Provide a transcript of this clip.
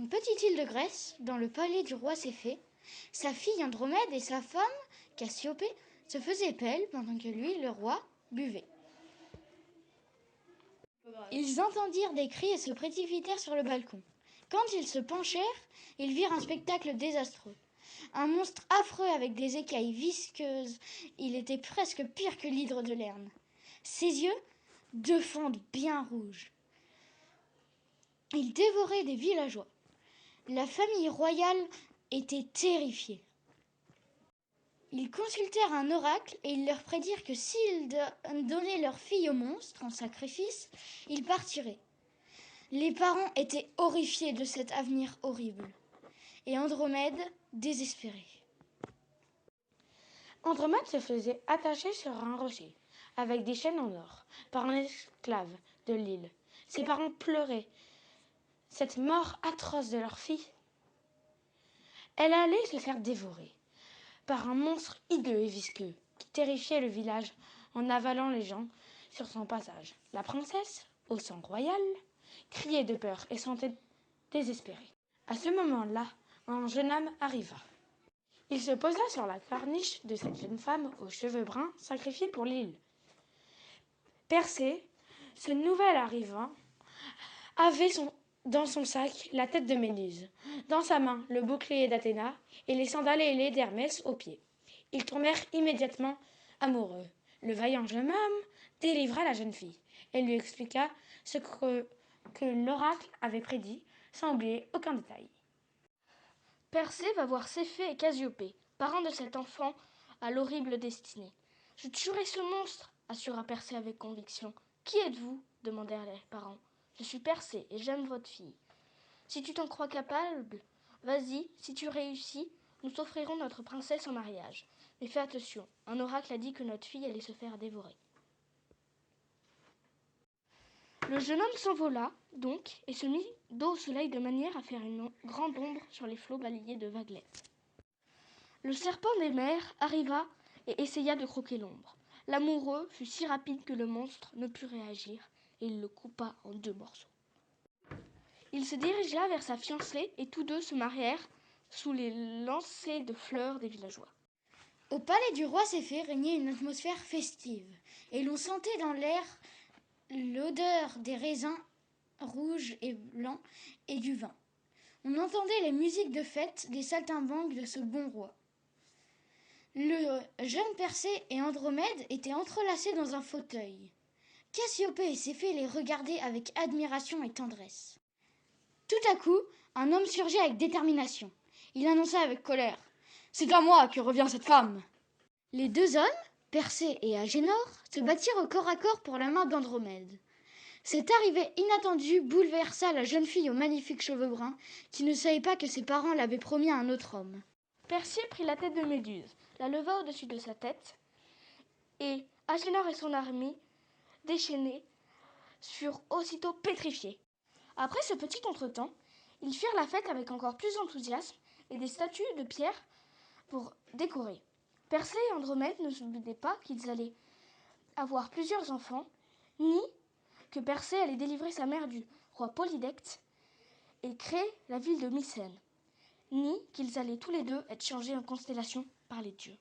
une petite île de Grèce, dans le palais du roi Céphée, sa fille Andromède et sa femme, Cassiopée, se faisaient pelle pendant que lui, le roi, buvait. Ils entendirent des cris et se précipitèrent sur le balcon. Quand ils se penchèrent, ils virent un spectacle désastreux. Un monstre affreux avec des écailles visqueuses. Il était presque pire que l'hydre de Lerne. Ses yeux, deux fentes bien rouges. Il dévorait des villageois. La famille royale était terrifiée. Ils consultèrent un oracle et ils leur prédirent que s'ils donnaient leur fille au monstre en sacrifice, ils partiraient. Les parents étaient horrifiés de cet avenir horrible, et Andromède désespérée. Andromède se faisait attacher sur un rocher, avec des chaînes en or, par un esclave de l'île. Ses parents pleuraient cette mort atroce de leur fille. Elle allait se faire dévorer par un monstre hideux et visqueux qui terrifiait le village en avalant les gens sur son passage. La princesse, au sang royal, criait de peur et sentait désespérée. À ce moment-là, un jeune homme arriva. Il se posa sur la corniche de cette jeune femme aux cheveux bruns sacrifiée pour l'île. Persée, ce nouvel arrivant, avait dans son sac la tête de Méduse, dans sa main le bouclier d'Athéna et les sandales ailées d'Hermès aux pieds. Ils tombèrent immédiatement amoureux. Le vaillant jeune homme délivra la jeune fille et lui expliqua ce que l'oracle avait prédit, sans oublier aucun détail. Persée va voir Céphée et Cassiopée, parents de cet enfant à l'horrible destinée. « Je tuerai ce monstre !» assura Persée avec conviction. « Qui êtes-vous » demandèrent les parents. « Je suis Persée et j'aime votre fille. Si tu t'en crois capable, vas-y, si tu réussis, nous t'offrirons notre princesse en mariage. Mais fais attention, un oracle a dit que notre fille allait se faire dévorer. » Le jeune homme s'envola, donc, et se mit dos au soleil de manière à faire une grande ombre sur les flots balayés de vaguelettes. Le serpent des mers arriva et essaya de croquer l'ombre. L'amoureux fut si rapide que le monstre ne put réagir et il le coupa en 2 morceaux. Il se dirigea vers sa fiancée et tous deux se marièrent sous les lancers de fleurs des villageois. Au palais du roi Céphée régnait une atmosphère festive, et l'on sentait dans l'air l'odeur des raisins rouges et blancs et du vin. On entendait les musiques de fête des saltimbanques de ce bon roi. Le jeune Persée et Andromède étaient entrelacés dans un fauteuil. Cassiopée et Céphée les regardaient avec admiration et tendresse. Tout à coup, un homme surgit avec détermination. Il annonça avec colère : « C'est à moi que revient cette femme !» Les 2 hommes, Persée et Agénor, se battirent au corps à corps pour la main d'Andromède. Cette arrivée inattendue bouleversa la jeune fille aux magnifiques cheveux bruns, qui ne savait pas que ses parents l'avaient promis à un autre homme. Persée prit la tête de Méduse, la leva au-dessus de sa tête, et Agénor et son armée, déchaînés, furent aussitôt pétrifiés. Après ce petit contretemps, ils firent la fête avec encore plus d'enthousiasme et des statues de pierre pour décorer. Persée et Andromède ne se doutaient pas qu'ils allaient avoir plusieurs enfants, ni que Persée allait délivrer sa mère du roi Polydecte et créer la ville de Mycène, ni qu'ils allaient tous les deux être changés en constellation par les dieux.